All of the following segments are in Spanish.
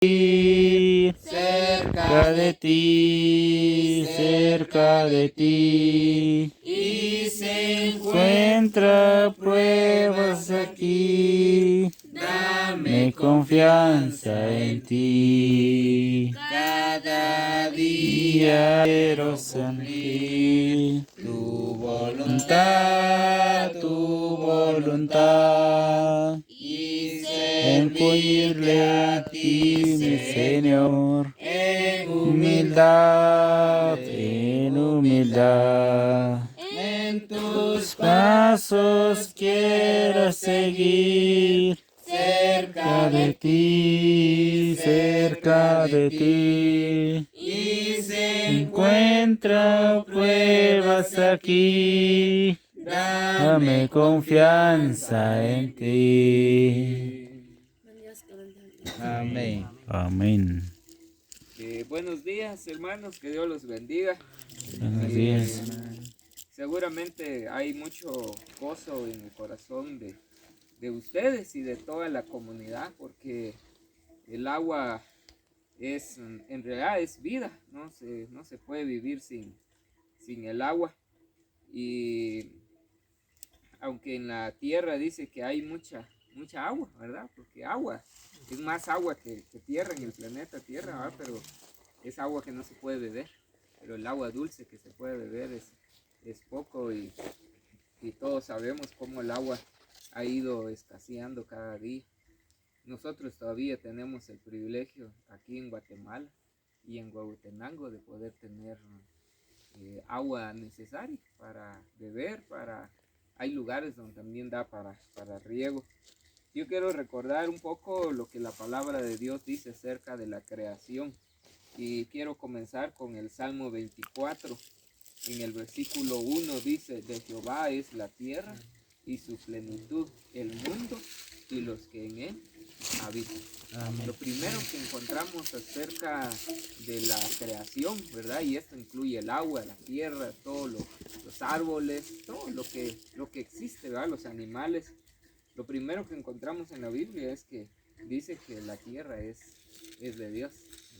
cerca de ti, y se encuentra pruebas aquí, dame confianza en ti. cada Día día quiero sentir tu voluntad tu voluntad, y servirle a ti, mi Señor, en en humildad. en tus Pasos quiero seguir, cerca cerca de ti. y se Encuentro pruebas aquí, dame confianza en ti. Amén. Amén. Buenos días, hermanos, que Dios los bendiga. Buenos días. Seguramente hay mucho gozo en el corazón de ustedes y de toda la comunidad, porque el agua en realidad es vida, no se puede vivir sin el agua. Y aunque en la tierra dice que hay mucha agua, ¿verdad? Porque agua es más agua que tierra en el planeta Tierra, ¿verdad? Pero es agua que no se puede beber. Pero el agua dulce que se puede beber es poco, y todos sabemos cómo el agua ha ido escaseando cada día. Nosotros todavía tenemos el privilegio aquí en Guatemala y en Huehuetenango de poder tener agua necesaria para beber, hay lugares donde también da para riego. Yo quiero recordar un poco lo que la palabra de Dios dice acerca de la creación, y quiero comenzar con el Salmo 24. En el versículo 1 dice: de Jehová es la tierra y su plenitud, el mundo y los que en él habitan. Amén. Lo primero que encontramos acerca de la creación, ¿verdad? Y esto incluye el agua, la tierra, todos los árboles, todo lo que existe, ¿verdad? Los animales. Lo primero que encontramos en la Biblia es que dice que la tierra es de Dios,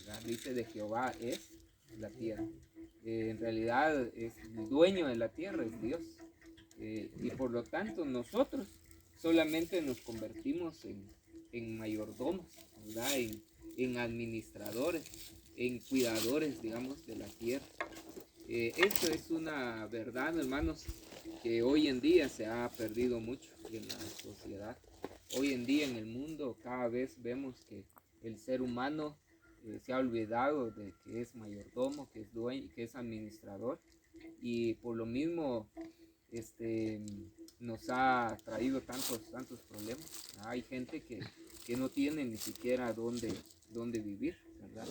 ¿verdad? Dice: de Jehová es la tierra. En realidad el dueño de la tierra es Dios, y por lo tanto nosotros solamente nos convertimos en mayordomos, ¿verdad? En administradores, en cuidadores, digamos, de la tierra. Esto es una verdad, hermanos, que hoy en día se ha perdido mucho en la sociedad. Hoy en día en el mundo cada vez vemos que el ser humano se ha olvidado de que es mayordomo, que es dueño, que es administrador, y por lo mismo nos ha traído tantos problemas. Hay gente que no tiene ni siquiera dónde vivir, ¿verdad?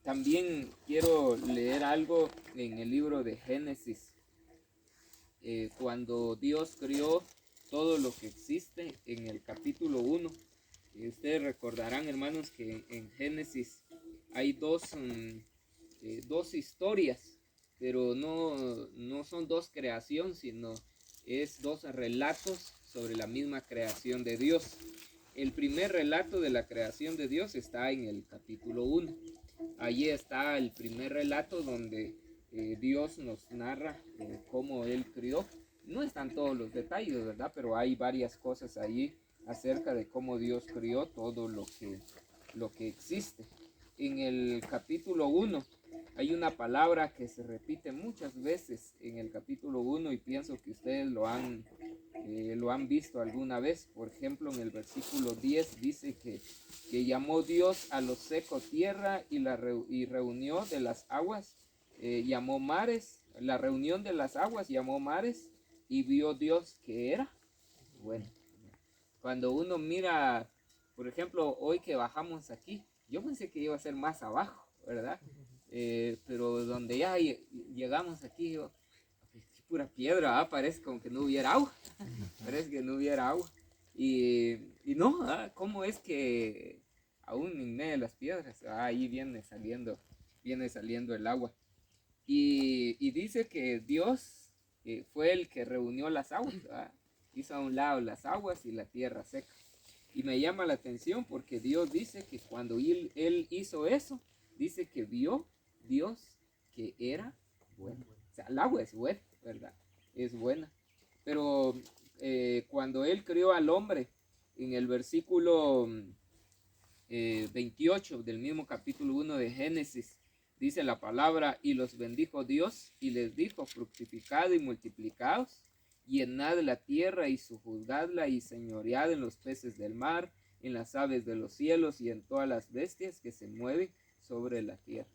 También quiero leer algo en el libro de Génesis, cuando Dios creó todo lo que existe en el capítulo 1. Ustedes recordarán, hermanos, que en Génesis hay dos historias, pero no son dos creaciones, sino es dos relatos sobre la misma creación de Dios. El primer relato de la creación de Dios está en el capítulo 1. Allí está el primer relato donde Dios nos narra cómo Él crió. No están todos los detalles, ¿verdad? Pero hay varias cosas allí acerca de cómo Dios crió todo lo que existe. En el capítulo 1 hay una palabra que se repite muchas veces en el capítulo 1, y pienso que ustedes lo han visto alguna vez. Por ejemplo, en el versículo 10 dice que llamó Dios a lo seco tierra, y reunió de las aguas, llamó mares. La reunión de las aguas llamó mares, y vio Dios que era bueno. Cuando uno mira, por ejemplo, hoy que bajamos aquí, yo pensé que iba a ser más abajo, ¿verdad? Pero donde ya llegamos aquí, es pura piedra, ¿ah? Parece como que no hubiera agua. Parece que no hubiera agua. Y no, ¿cómo es que aún en medio de las piedras, ahí viene saliendo el agua? Y dice que Dios fue el que reunió las aguas, ¿verdad? Hizo a un lado las aguas y la tierra seca. Y me llama la atención porque Dios dice que cuando él hizo eso, dice que vio Dios que era bueno. O sea, el agua es buena, ¿verdad? Es buena. Pero cuando Él creó al hombre, en el versículo 28 del mismo capítulo 1 de Génesis, dice la palabra, y los bendijo Dios y les dijo, fructificad y multiplicaos, llenad la tierra y sojuzgadla y señoread en los peces del mar, en las aves de los cielos y en todas las bestias que se mueven sobre la tierra.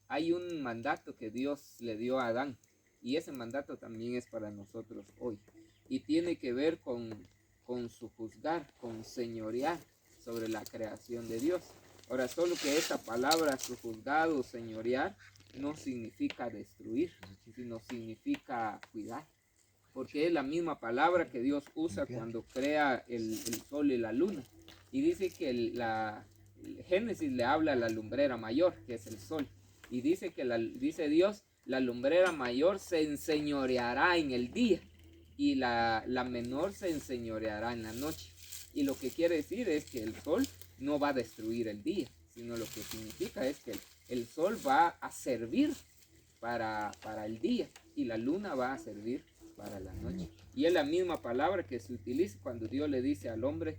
Hay un mandato que Dios le dio a Adán y ese mandato también es para nosotros hoy y tiene que ver con sojuzgar, con señorear sobre la creación de Dios. Ahora, solo que esta palabra sojuzgar o señorear no significa destruir, sino significa cuidar, porque es la misma palabra que Dios usa cuando crea el sol y la luna. Y dice que el Génesis le habla a la lumbrera mayor, que es el sol. Y dice que dice Dios, la lumbrera mayor se enseñoreará en el día y la menor se enseñoreará en la noche. Y lo que quiere decir es que el sol no va a destruir el día, sino lo que significa es que el sol va a servir para el día y la luna va a servir para la noche. Y es la misma palabra que se utiliza cuando Dios le dice al hombre,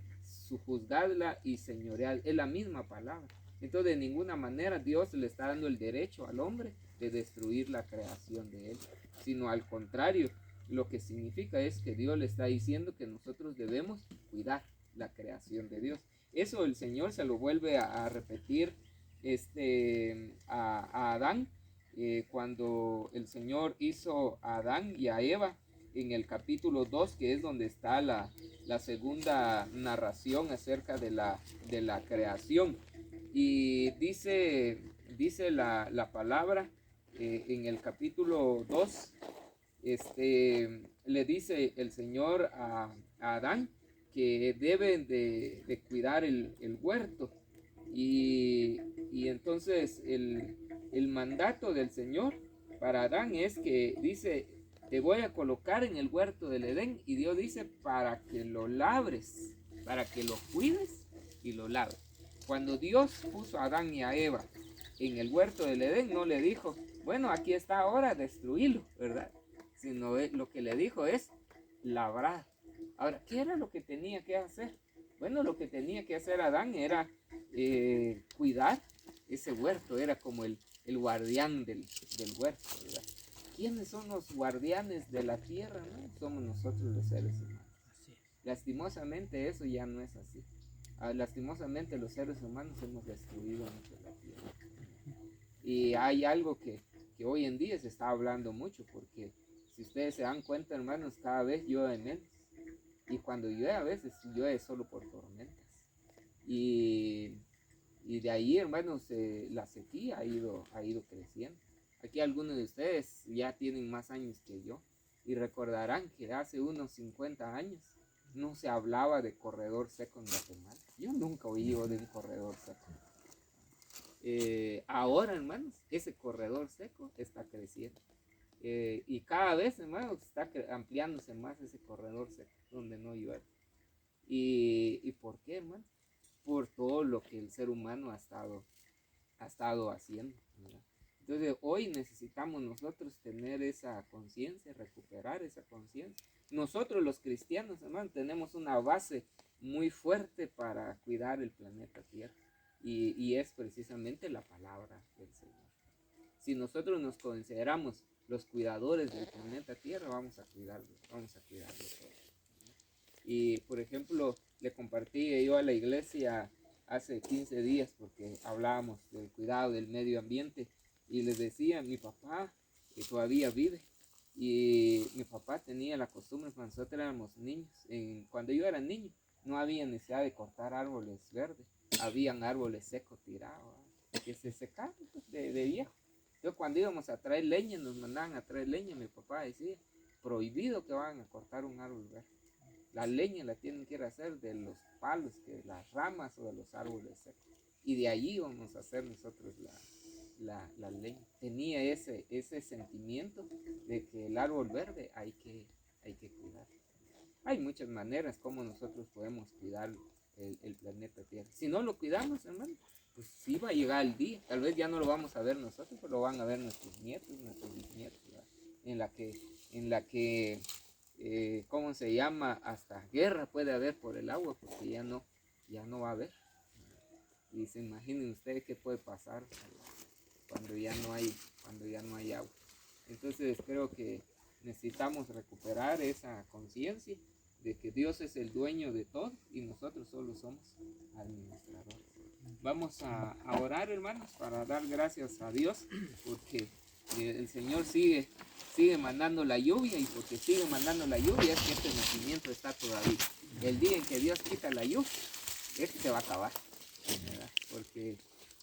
sojuzgadla y señoread, es la misma palabra. Entonces de ninguna manera Dios le está dando el derecho al hombre de destruir la creación de él, sino al contrario, lo que significa es que Dios le está diciendo que nosotros debemos cuidar la creación de Dios. Eso el Señor se lo vuelve a repetir a Adán, cuando el Señor hizo a Adán y a Eva en el capítulo 2, que es donde está la segunda narración acerca de la creación. Y dice la palabra en el capítulo 2, le dice el Señor a Adán que deben de cuidar el huerto. Y entonces el mandato del Señor para Adán es que dice, te voy a colocar en el huerto del Edén, y Dios dice, para que lo labres, para que lo cuides y lo labres. Cuando Dios puso a Adán y a Eva en el huerto del Edén, no le dijo, bueno, aquí está ahora, destruílo, ¿verdad? Sino lo que le dijo es, labrar. Ahora, ¿qué era lo que tenía que hacer? Bueno, lo que tenía que hacer Adán era cuidar ese huerto, era como el guardián del huerto, ¿verdad? ¿Quiénes son los guardianes de la tierra? ¿No? Somos nosotros los seres humanos. Lastimosamente eso ya no es así. Lastimosamente los seres humanos hemos destruido mucho la tierra. Y hay algo que hoy en día se está hablando mucho, porque si ustedes se dan cuenta, hermanos, cada vez llueve menos. Y cuando llueve, a veces llueve solo por tormentas. Y de ahí, hermanos, la sequía ha ido creciendo. Aquí algunos de ustedes ya tienen más años que yo y recordarán que hace unos 50 años no se hablaba de corredor seco en Guatemala. Yo nunca oí de un corredor seco. Ahora, hermanos, ese corredor seco está creciendo. Y cada vez, hermanos, está ampliándose más ese corredor seco donde no llueve. ¿Y por qué, hermano? Por todo lo que el ser humano ha estado haciendo, ¿verdad? Entonces hoy necesitamos nosotros tener esa conciencia, recuperar esa conciencia. Nosotros los cristianos, hermano, tenemos una base muy fuerte para cuidar el planeta Tierra y es precisamente la palabra del Señor. Si nosotros nos consideramos los cuidadores del planeta Tierra, vamos a cuidarlo todo. Y por ejemplo, le compartí yo a la iglesia hace 15 días porque hablábamos del cuidado del medio ambiente y les decía, mi papá todavía vive y mi papá tenía la costumbre cuando nosotros éramos niños, cuando yo era niño no había necesidad de cortar árboles verdes, habían árboles secos tirados que se secaban de viejo. Entonces cuando íbamos a traer leña, nos mandaban a traer leña, mi papá decía, prohibido que vayan a cortar un árbol verde. La leña la tienen que ir a hacer de los palos, de las ramas o de los árboles secos. Y de allí vamos a hacer nosotros la leña. Tenía ese sentimiento de que el árbol verde hay que cuidarlo. Hay muchas maneras como nosotros podemos cuidarlo. el planeta Tierra. Si no lo cuidamos, hermano, pues sí va a llegar el día. Tal vez ya no lo vamos a ver nosotros, pero lo van a ver nuestros nietos, nuestros bisnietos, ¿verdad? En la que ¿cómo se llama? Hasta guerra puede haber por el agua, porque ya no va a haber. Y se imaginen ustedes qué puede pasar cuando ya no hay agua. Entonces creo que necesitamos recuperar esa conciencia de que Dios es el dueño de todo y nosotros solo somos administradores. Vamos a orar, hermanos, para dar gracias a Dios, porque el Señor sigue mandando la lluvia, y porque sigue mandando la lluvia es que este nacimiento está todavía. El día en que Dios quita la lluvia, se va a acabar, ¿verdad? Porque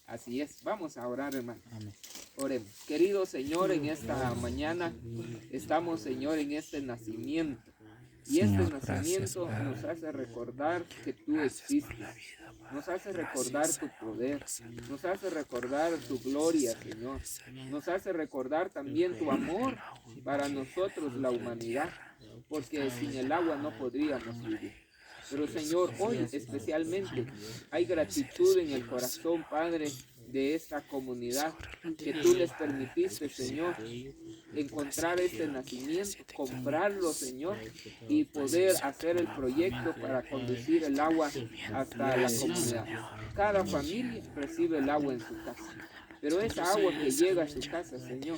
así es. Vamos a orar, hermanos. Amén. Oremos. Querido Señor, en esta mañana estamos, Señor, en este nacimiento. Y este Señor, nacimiento gracias, nos hace recordar que tú existes. Nos hace recordar tu poder. Nos hace recordar tu gloria, Señor. Nos hace recordar también tu amor para nosotros, la humanidad. Porque sin el agua no podríamos vivir. Pero Señor, hoy especialmente hay gratitud en el corazón, Padre, de esta comunidad, que tú les permitiste, Señor, encontrar este nacimiento, comprarlo, Señor, y poder hacer el proyecto para conducir el agua hasta la comunidad. Cada familia recibe el agua en su casa. Pero esa agua que llega a su casa, Señor,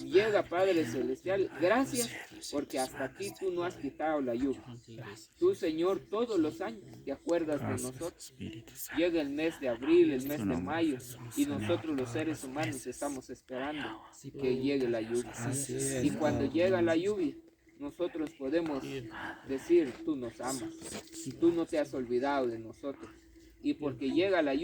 llega, Padre Celestial, gracias, porque hasta aquí tú no has quitado la lluvia. Tú, Señor, todos los años te acuerdas de nosotros. Llega el mes de abril, el mes de mayo, y nosotros los seres humanos estamos esperando que llegue la lluvia. Y cuando llega la lluvia, nosotros podemos decir, tú nos amas, tú no te has olvidado de nosotros. Y porque llega la lluvia,